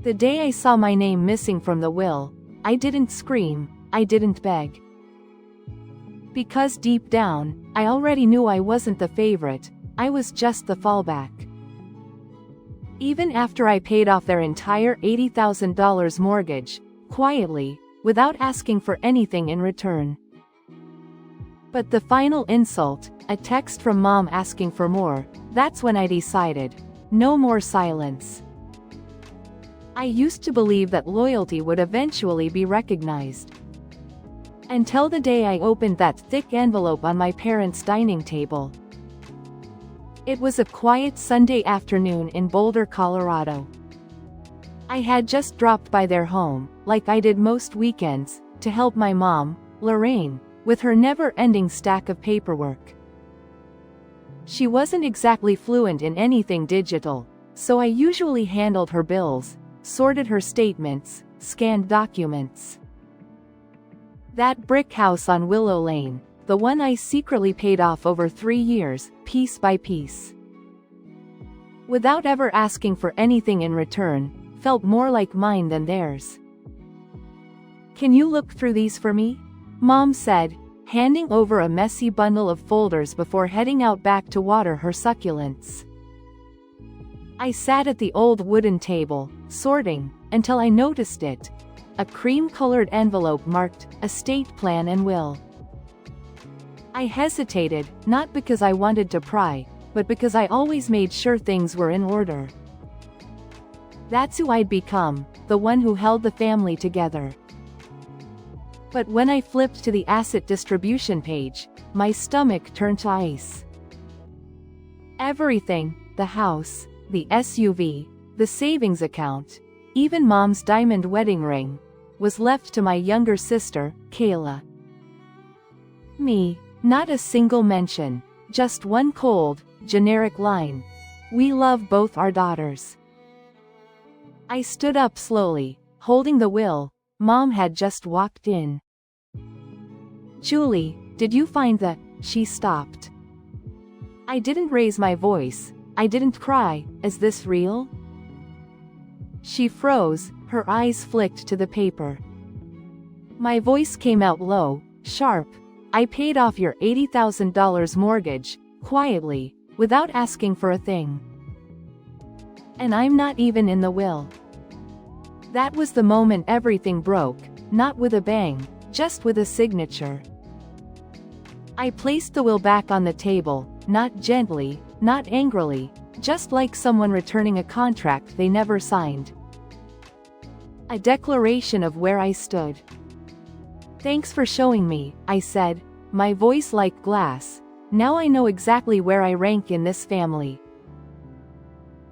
The day I saw my name missing from the will, I didn't scream, I didn't beg. Because deep down, I already knew I wasn't the favorite, I was just the fallback. Even after I paid off their entire $80,000 mortgage, quietly, without asking for anything in return. But the final insult, a text from mom asking for more, that's when I decided, no more silence. I used to believe that loyalty would eventually be recognized. Until the day I opened that thick envelope on my parents' dining table. It was a quiet Sunday afternoon in Boulder, Colorado. I had just dropped by their home, like I did most weekends, to help my mom, Lorraine, with her never-ending stack of paperwork. She wasn't exactly fluent in anything digital, so I usually handled her bills, sorted her statements, scanned documents. That brick house on Willow Lane, the one I secretly paid off over 3 years, piece by piece. Without ever asking for anything in return, felt more like mine than theirs. "Can you look through these for me?" Mom said, handing over a messy bundle of folders before heading out back to water her succulents. I sat at the old wooden table, sorting, until I noticed it. A cream-colored envelope marked, estate plan and will. I hesitated, not because I wanted to pry, but because I always made sure things were in order. That's who I'd become, the one who held the family together. But when I flipped to the asset distribution page, my stomach turned to ice. Everything, the house, the SUV, the savings account, even Mom's diamond wedding ring, was left to my younger sister, Kayla. Me, not a single mention, just one cold, generic line. "We love both our daughters." I stood up slowly, holding the will. Mom had just walked in. "Julie, did you find the—" She stopped. I didn't raise my voice. I didn't cry. "Is this real?" She froze, her eyes flicked to the paper. My voice came out low, sharp. "I paid off your $80,000 mortgage, quietly, without asking for a thing. And I'm not even in the will." That was the moment everything broke, not with a bang, just with a signature. I placed the will back on the table, not gently, not angrily, just like someone returning a contract they never signed. A declaration of where I stood. "Thanks for showing me," I said, my voice like glass. "Now I know exactly where I rank in this family."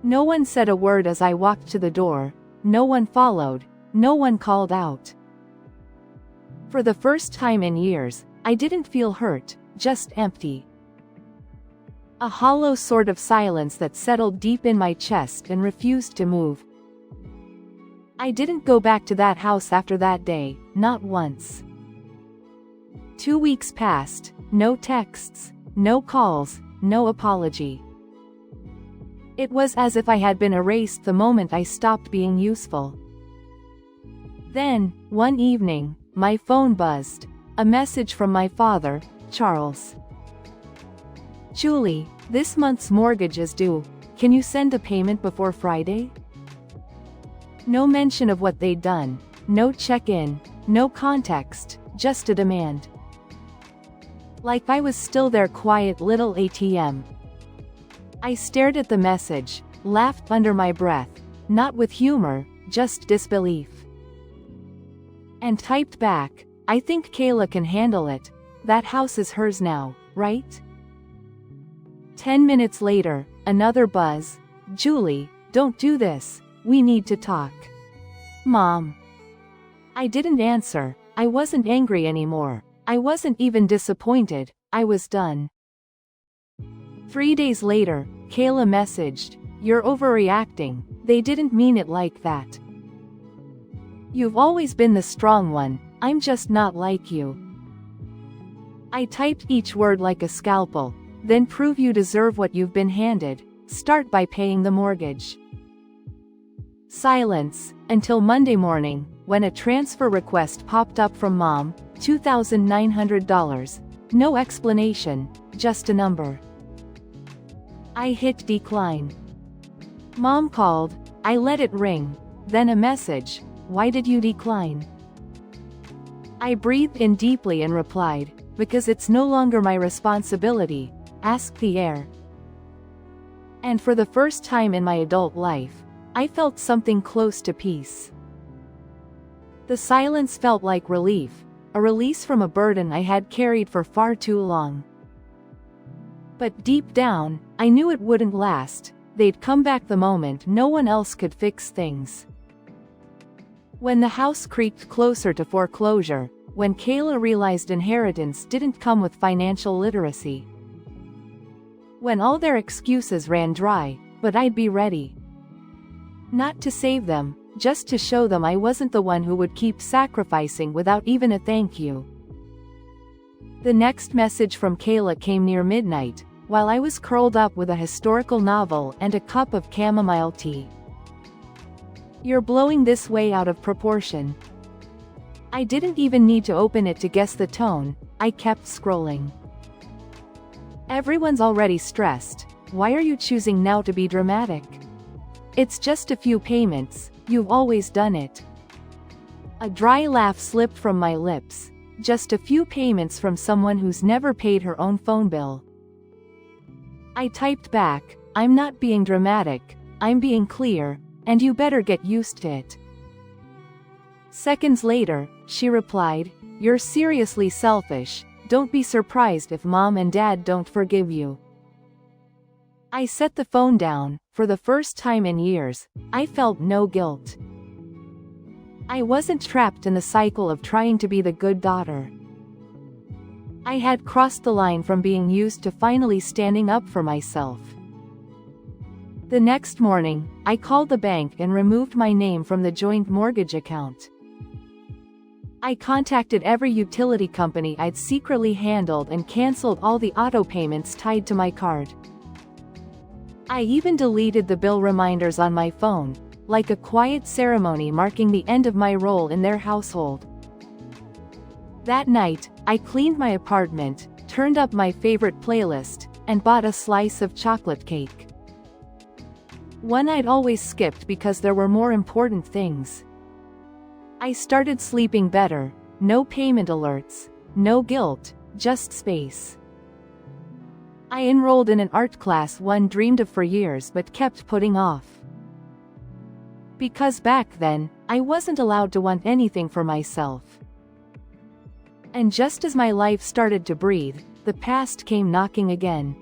No one said a word as I walked to the door. No one followed. No one called out. For the first time in years, I didn't feel hurt, just empty. A hollow sort of silence that settled deep in my chest and refused to move. I didn't go back to that house after that day, not once. 2 weeks passed, no texts, no calls, no apology. It was as if I had been erased the moment I stopped being useful. Then, one evening, my phone buzzed. A message from my father, Charles. "Julie, this month's mortgage is due. Can you send a payment before Friday?" No mention of what they'd done, no check-in, no context, just a demand. Like I was still their quiet little ATM. I stared at the message, laughed under my breath, not with humor, just disbelief. And typed back, "I think Kayla can handle it. That house is hers now, right?" 10 minutes later, another buzz. "Julie, don't do this. We need to talk." "Mom." I didn't answer. I wasn't angry anymore. I wasn't even disappointed. I was done. 3 days later, Kayla messaged, "You're overreacting. They didn't mean it like that. You've always been the strong one. I'm just not like you." I typed each word like a scalpel. "Then prove you deserve what you've been handed. Start by paying the mortgage." Silence, until Monday morning, when a transfer request popped up from Mom, $2,900. No explanation, just a number. I hit decline. Mom called, I let it ring, then a message, why did you decline? I breathed in deeply and replied, because it's no longer my responsibility, ask the heir. And for the first time in my adult life, I felt something close to peace. The silence felt like relief, a release from a burden I had carried for far too long. But deep down, I knew it wouldn't last, they'd come back the moment no one else could fix things. When the house creaked closer to foreclosure, when Kayla realized inheritance didn't come with financial literacy. When all their excuses ran dry, but I'd be ready. Not to save them, just to show them I wasn't the one who would keep sacrificing without even a thank you. The next message from Kayla came near midnight, while I was curled up with a historical novel and a cup of chamomile tea. You're blowing this way out of proportion. I didn't even need to open it to guess the tone, I kept scrolling. Everyone's already stressed, why are you choosing now to be dramatic? It's just a few payments, you've always done it. A dry laugh slipped from my lips, just a few payments from someone who's never paid her own phone bill. I typed back, I'm not being dramatic, I'm being clear, and you better get used to it. Seconds later, she replied, you're seriously selfish, don't be surprised if Mom and Dad don't forgive you. I set the phone down. For the first time in years, I felt no guilt. I wasn't trapped in the cycle of trying to be the good daughter. I had crossed the line from being used to finally standing up for myself. The next morning, I called the bank and removed my name from the joint mortgage account. I contacted every utility company I'd secretly handled and canceled all the auto payments tied to my card. I even deleted the bill reminders on my phone, like a quiet ceremony marking the end of my role in their household. That night, I cleaned my apartment, turned up my favorite playlist, and bought a slice of chocolate cake. One I'd always skipped because there were more important things. I started sleeping better, no payment alerts, no guilt, just space. I enrolled in an art class one dreamed of for years but kept putting off. Because back then, I wasn't allowed to want anything for myself. And just as my life started to breathe, the past came knocking again.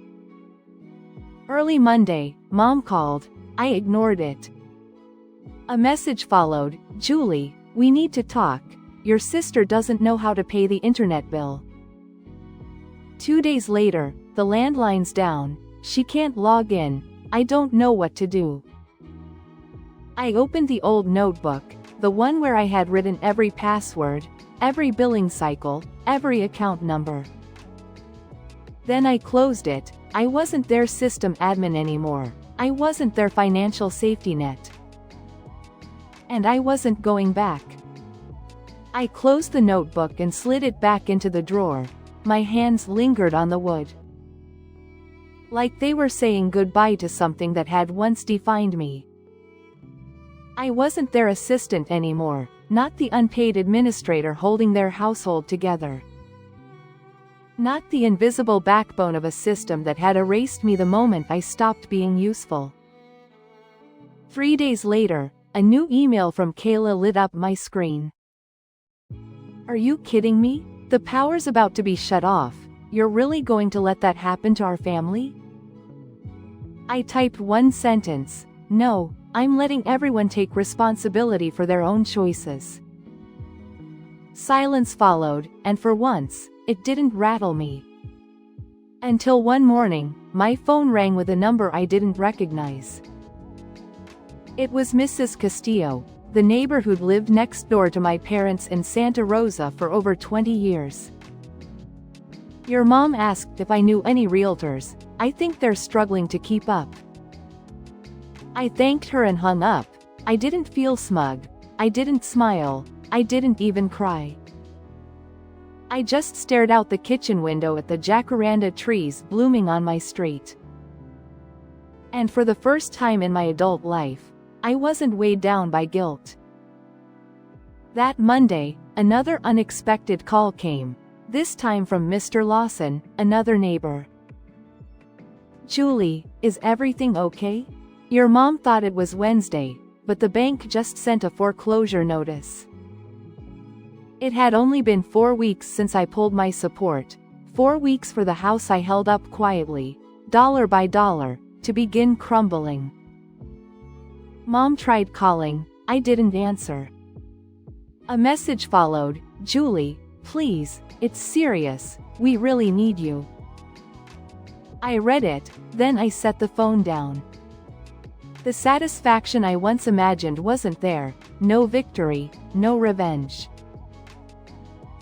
Early Monday, Mom called, I ignored it. A message followed, Julie, we need to talk, your sister doesn't know how to pay the internet bill. 2 days later, the landline's down, she can't log in, I don't know what to do. I opened the old notebook, the one where I had written every password, every billing cycle, every account number. Then I closed it. I wasn't their system admin anymore, I wasn't their financial safety net. And I wasn't going back. I closed the notebook and slid it back into the drawer. My hands lingered on the wood. Like they were saying goodbye to something that had once defined me. I wasn't their assistant anymore, not the unpaid administrator holding their household together. Not the invisible backbone of a system that had erased me the moment I stopped being useful. 3 days later, a new email from Kayla lit up my screen. Are you kidding me? The power's about to be shut off. You're really going to let that happen to our family? I typed one sentence. No, I'm letting everyone take responsibility for their own choices. Silence followed, and for once, it didn't rattle me. Until one morning, my phone rang with a number I didn't recognize. It was Mrs. Castillo, the neighbor who'd lived next door to my parents in Santa Rosa for over 20 years. Your mom asked if I knew any realtors. I think they're struggling to keep up. I thanked her and hung up. I didn't feel smug. I didn't smile. I didn't even cry. I just stared out the kitchen window at the jacaranda trees blooming on my street. And for the first time in my adult life, I wasn't weighed down by guilt. That Monday, another unexpected call came, this time from Mr. Lawson, another neighbor. "Julie, is everything okay? Your mom thought it was Wednesday, but the bank just sent a foreclosure notice." It had only been 4 weeks since I pulled my support, 4 weeks for the house I held up quietly, dollar by dollar, to begin crumbling. Mom tried calling, I didn't answer. A message followed, "Julie, please, it's serious, we really need you." I read it, then I set the phone down. The satisfaction I once imagined wasn't there, no victory, no revenge.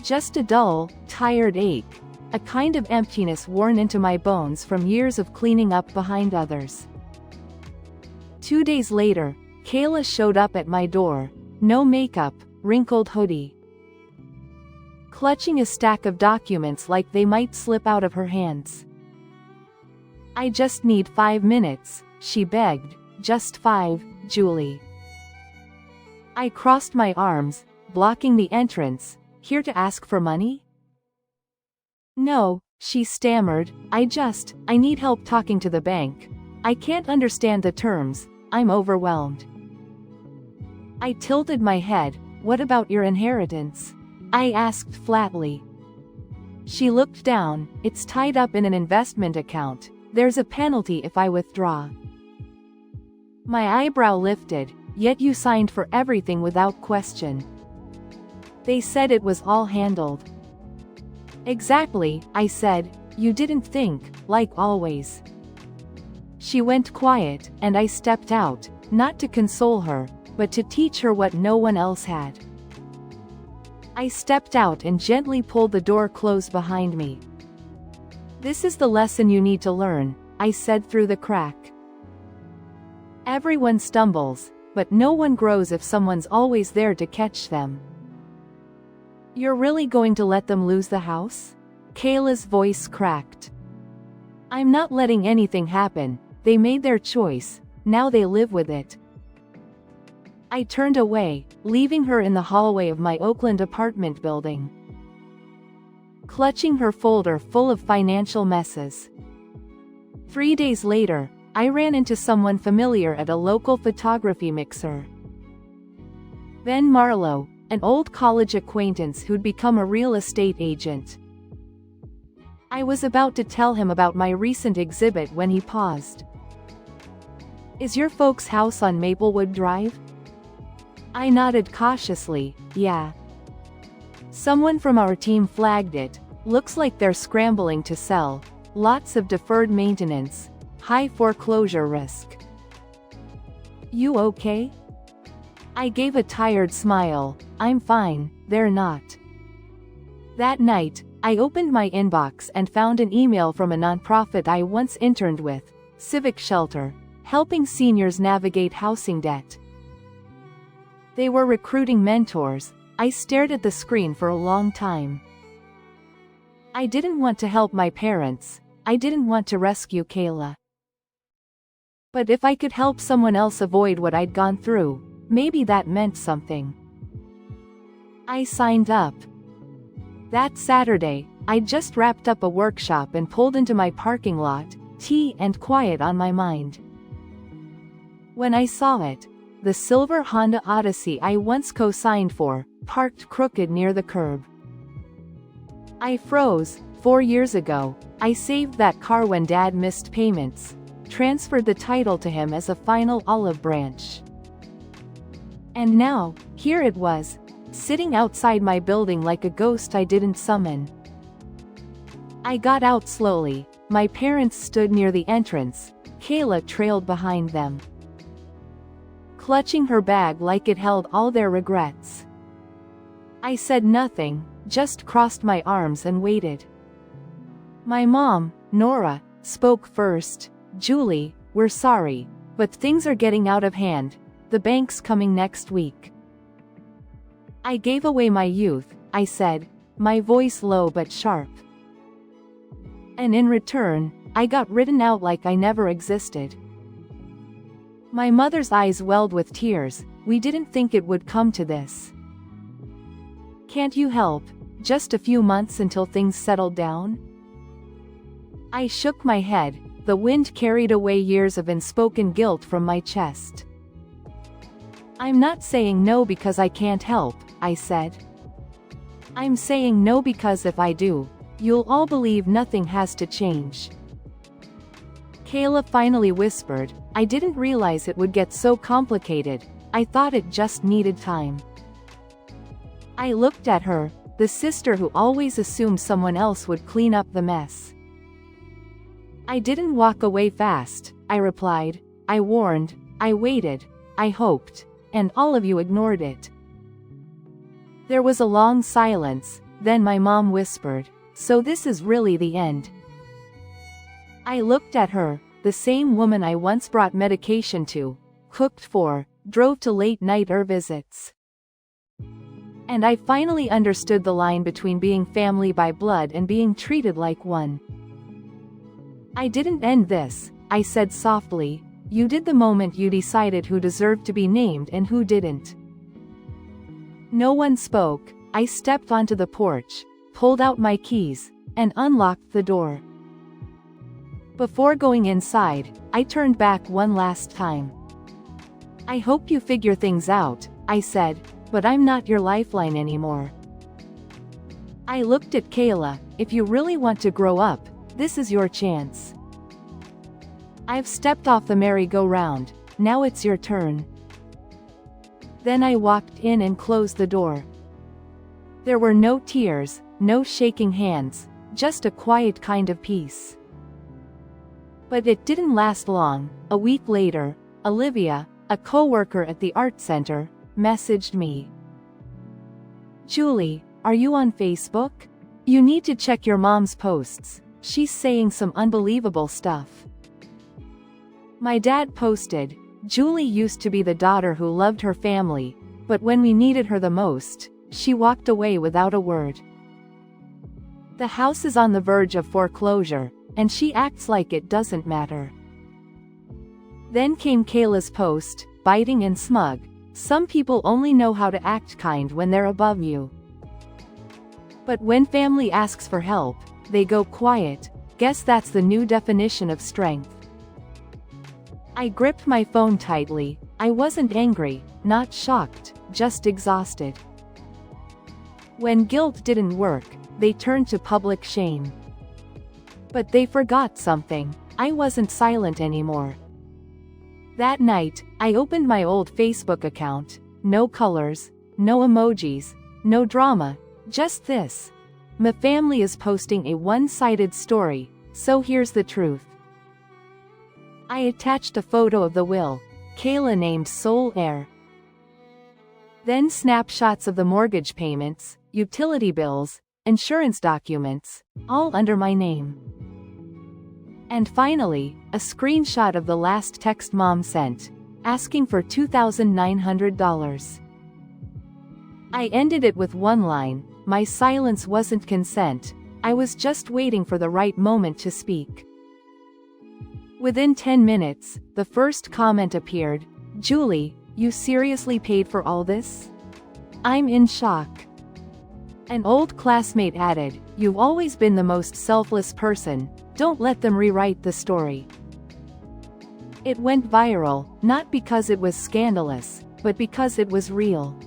Just a dull, tired ache, a kind of emptiness worn into my bones from years of cleaning up behind others. 2 days later, Kayla showed up at my door, no makeup, wrinkled hoodie, clutching a stack of documents like they might slip out of her hands. "I just need 5 minutes, she begged, "just 5, Julie." I crossed my arms, blocking the entrance. "Here to ask for money?" "No," she stammered, I need help talking to the bank. I can't understand the terms, I'm overwhelmed." I tilted my head. "What about your inheritance?" I asked flatly. She looked down. "It's tied up in an investment account. There's a penalty if I withdraw." My eyebrow lifted. "Yet you signed for everything without question." "They said it was all handled." "Exactly," I said. "You didn't think, like always." She went quiet, and I stepped out, not to console her, but to teach her what no one else had. I stepped out and gently pulled the door closed behind me. "This is the lesson you need to learn," I said through the crack. "Everyone stumbles, but no one grows if someone's always there to catch them." "You're really going to let them lose the house?" Kayla's voice cracked. "I'm not letting anything happen. They made their choice, now they live with it." I turned away, leaving her in the hallway of my Oakland apartment building, clutching her folder full of financial messes. 3 days later, I ran into someone familiar at a local photography mixer. Ben Marlowe, an old college acquaintance who'd become a real estate agent. I was about to tell him about my recent exhibit when he paused. "Is your folks' house on Maplewood Drive?" I nodded cautiously. "Yeah. Someone from our team flagged it. Looks like they're scrambling to sell. Lots of deferred maintenance. High foreclosure risk." "You okay?" I gave a tired smile. "I'm fine, they're not." That night, I opened my inbox and found an email from a nonprofit I once interned with, Civic Shelter, helping seniors navigate housing debt. They were recruiting mentors. I stared at the screen for a long time. I didn't want to help my parents. I didn't want to rescue Kayla. But if I could help someone else avoid what I'd gone through, maybe that meant something. I signed up. That Saturday, I'd just wrapped up a workshop and pulled into my parking lot, tea and quiet on my mind. When I saw it, the silver Honda Odyssey I once co-signed for, parked crooked near the curb. I froze. 4 years ago, I saved that car when Dad missed payments, transferred the title to him as a final olive branch. And now, here it was, sitting outside my building like a ghost I didn't summon. I got out slowly. My parents stood near the entrance. Kayla trailed behind them, clutching her bag like it held all their regrets. I said nothing, just crossed my arms and waited. My mom, Nora, spoke first. "Julie, we're sorry, but things are getting out of hand. the bank's coming next week. I gave away my youth, I said, my voice low but sharp. And in return, I got written out like I never existed. My mother's eyes welled with tears. We didn't think it would come to this. Can't you help? Just a few months until things settled down? I shook my head. The wind carried away years of unspoken guilt from my chest. I'm not saying no because I can't help, I said. I'm saying no because if I do, you'll all believe nothing has to change. Kayla finally whispered, I didn't realize it would get so complicated. I thought it just needed time. I looked at her, the sister who always assumed someone else would clean up the mess. I didn't walk away fast, I replied. I warned, I waited, I hoped, and all of you ignored it. There was a long silence, then my mom whispered, so this is really the end. I looked at her, the same woman I once brought medication to, cooked for, drove to late-night visits. And I finally understood the line between being family by blood and being treated like one. I didn't end this, I said softly. You did the moment you decided who deserved to be named and who didn't. No one spoke. I stepped onto the porch, pulled out my keys, and unlocked the door. Before going inside, I turned back one last time. I hope you figure things out, I said, but I'm not your lifeline anymore. I looked at Kayla. If you really want to grow up, this is your chance. I've stepped off the merry-go-round, now it's your turn. Then I walked in and closed the door. There were no tears, no shaking hands, just a quiet kind of peace. But it didn't last long. A week later, Olivia, a co-worker at the art center, messaged me. Julie, are you on Facebook? You need to check your mom's posts. She's saying some unbelievable stuff. My dad posted, Julie used to be the daughter who loved her family, but when we needed her the most, she walked away without a word. The house is on the verge of foreclosure, and she acts like it doesn't matter. Then came Kayla's post, biting and smug. Some people only know how to act kind when they're above you. But when family asks for help, they go quiet. Guess that's the new definition of strength. I gripped my phone tightly. I wasn't angry, not shocked, just exhausted. When guilt didn't work, they turned to public shame. But they forgot something. I wasn't silent anymore. That night, I opened my old Facebook account. No colors, no emojis, no drama, just this. My family is posting a one-sided story, so here's the truth. I attached a photo of the will, Kayla named sole heir. Then snapshots of the mortgage payments, utility bills, insurance documents, all under my name. And finally, a screenshot of the last text Mom sent, asking for $2,900. I ended it with one line, my silence wasn't consent, I was just waiting for the right moment to speak. Within 10 minutes, the first comment appeared, Julie, you seriously paid for all this? I'm in shock. An old classmate added, you've always been the most selfless person, don't let them rewrite the story. It went viral, not because it was scandalous, but because it was real.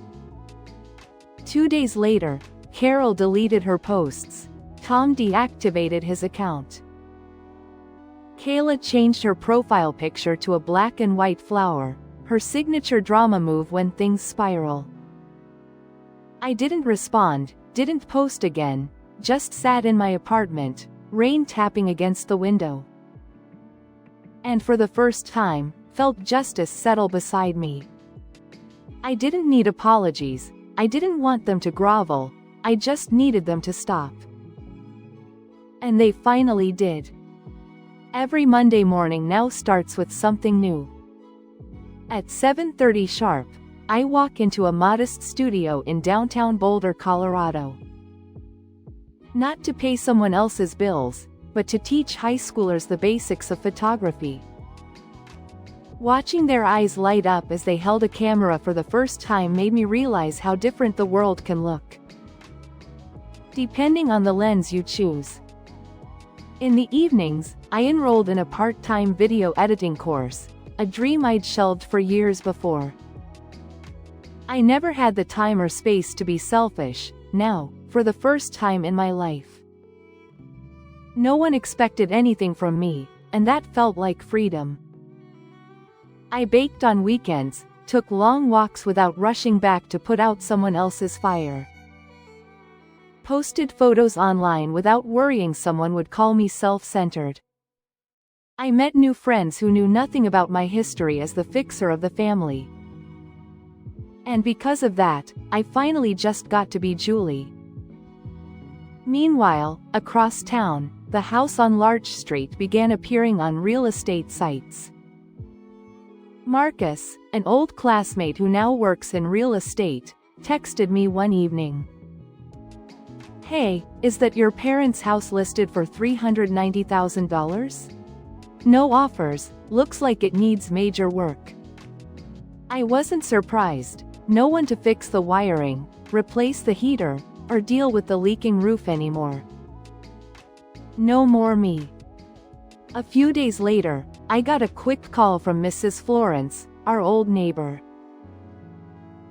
2 days later, Carol deleted her posts. Tom deactivated his account. Kayla changed her profile picture to a black and white flower, her signature drama move when things spiral. I didn't respond, didn't post again, just sat in my apartment, rain tapping against the window. And for the first time, felt justice settle beside me. I didn't need apologies, I didn't want them to grovel, I just needed them to stop. And they finally did. Every Monday morning now starts with something new. At 7:30 sharp, I walk into a modest studio in downtown Boulder, Colorado. Not to pay someone else's bills, but to teach high schoolers the basics of photography. Watching their eyes light up as they held a camera for the first time made me realize how different the world can look, depending on the lens you choose. In the evenings, I enrolled in a part-time video editing course, a dream I'd shelved for years before. I never had the time or space to be selfish. Now, for the first time in my life, no one expected anything from me, and that felt like freedom. I baked on weekends, took long walks without rushing back to put out someone else's fire, posted photos online without worrying someone would call me self-centered. I met new friends who knew nothing about my history as the fixer of the family. And because of that, I finally just got to be Julie. Meanwhile, across town, the house on Larch Street began appearing on real estate sites. Marcus, an old classmate who now works in real estate, texted me one evening. "Hey, is that your parents' house listed for $390,000? No offers, looks like it needs major work." I wasn't surprised. No one to fix the wiring, replace the heater, or deal with the leaking roof anymore. No more me. A few days later, I got a quick call from Mrs. Florence, our old neighbor.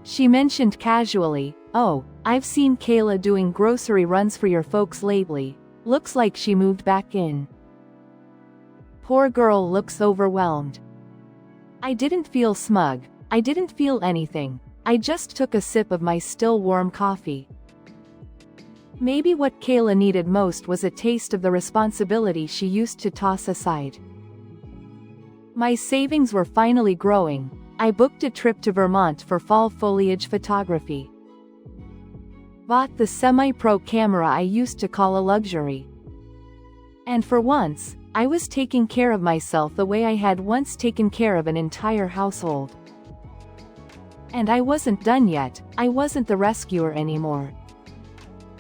She mentioned casually, "Oh, I've seen Kayla doing grocery runs for your folks lately. Looks like she moved back in." Poor girl looks overwhelmed. I didn't feel smug. I didn't feel anything. I just took a sip of my still warm coffee. Maybe what Kayla needed most was a taste of the responsibility she used to toss aside. My savings were finally growing. I booked a trip to Vermont for fall foliage photography. Bought the semi-pro camera I used to call a luxury. And for once, I was taking care of myself the way I had once taken care of an entire household. And I wasn't done yet. I wasn't the rescuer anymore.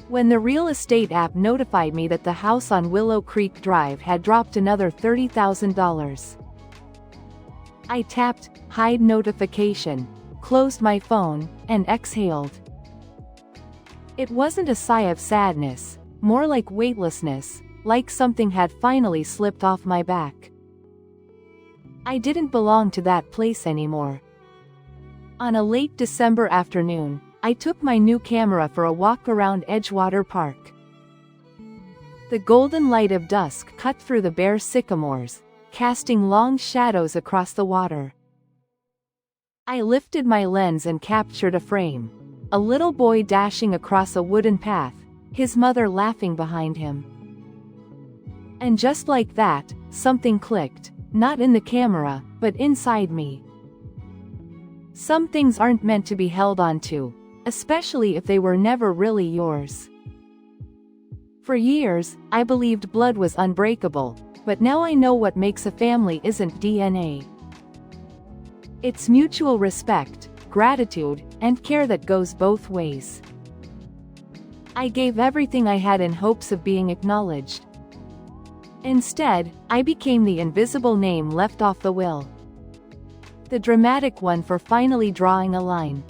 When the real estate app notified me that the house on Willow Creek Drive had dropped another $30,000, I tapped hide notification, closed my phone, and exhaled. It wasn't a sigh of sadness, more like weightlessness, like something had finally slipped off my back. I didn't belong to that place anymore. On a late December afternoon, I took my new camera for a walk around Edgewater Park. The golden light of dusk cut through the bare sycamores, casting long shadows across the water. I lifted my lens and captured a frame. A little boy dashing across a wooden path, his mother laughing behind him. And just like that, something clicked, not in the camera, but inside me. Some things aren't meant to be held onto, especially if they were never really yours. For years, I believed blood was unbreakable, but now I know what makes a family isn't DNA. It's mutual respect, gratitude, and care that goes both ways. I gave everything I had in hopes of being acknowledged. Instead, I became the invisible name left off the will. The dramatic one for finally drawing a line.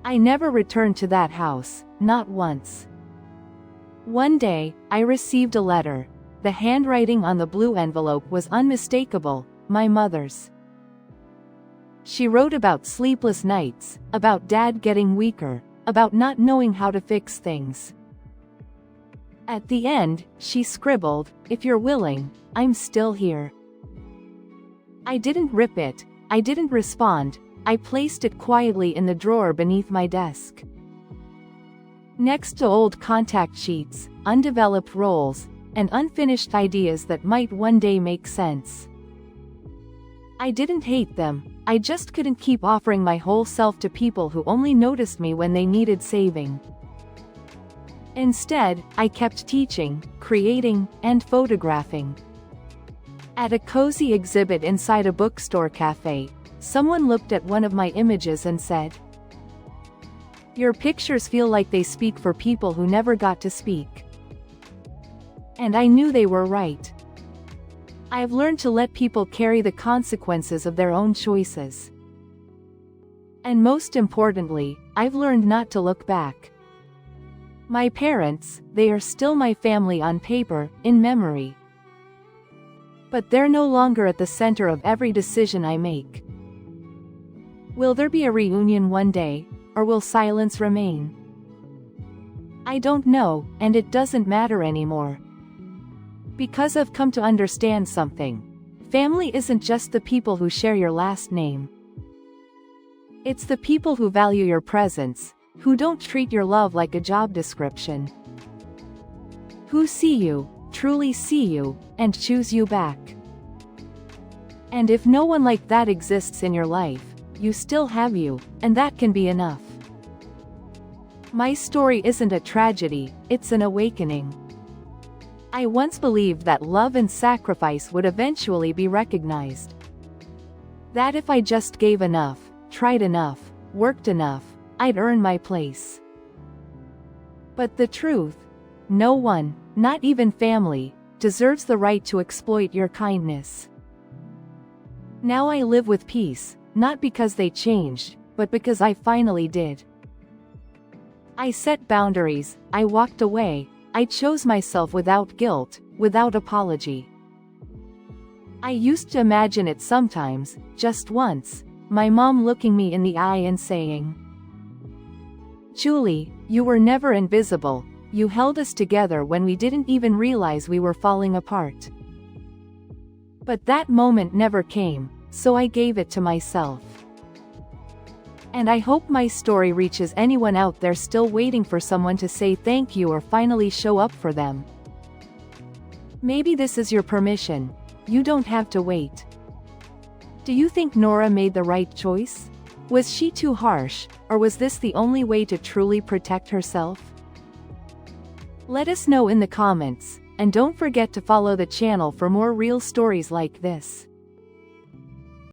I never returned to that house, not once. One day, I received a letter. The handwriting on the blue envelope was unmistakable, my mother's. She wrote about sleepless nights, about Dad getting weaker, about not knowing how to fix things. At the end, she scribbled, "If you're willing, I'm still here." I didn't rip it. I didn't respond. I placed it quietly in the drawer beneath my desk. Next to old contact sheets, undeveloped roles, and unfinished ideas that might one day make sense. I didn't hate them. I just couldn't keep offering my whole self to people who only noticed me when they needed saving. Instead, I kept teaching, creating, and photographing. At a cozy exhibit inside a bookstore cafe, someone looked at one of my images and said, "Your pictures feel like they speak for people who never got to speak." And I knew they were right. I've learned to let people carry the consequences of their own choices. And most importantly, I've learned not to look back. My parents, they are still my family on paper, in memory. But they're no longer at the center of every decision I make. Will there be a reunion one day, or will silence remain? I don't know, and it doesn't matter anymore. Because I've come to understand something. Family isn't just the people who share your last name. It's the people who value your presence, who don't treat your love like a job description. Who see you, truly see you, and choose you back. And if no one like that exists in your life, you still have you, and that can be enough. My story isn't a tragedy, it's an awakening. I once believed that love and sacrifice would eventually be recognized. That if I just gave enough, tried enough, worked enough, I'd earn my place. But the truth, no one, not even family, deserves the right to exploit your kindness. Now I live with peace, not because they changed, but because I finally did. I set boundaries, I walked away, I chose myself without guilt, without apology. I used to imagine it sometimes, just once, my mom looking me in the eye and saying, "Julie, you were never invisible, you held us together when we didn't even realize we were falling apart." But that moment never came, so I gave it to myself. And I hope my story reaches anyone out there still waiting for someone to say thank you or finally show up for them. Maybe this is your permission. You don't have to wait. Do you think Nora made the right choice? Was she too harsh, or was this the only way to truly protect herself? Let us know in the comments, and don't forget to follow the channel for more real stories like this.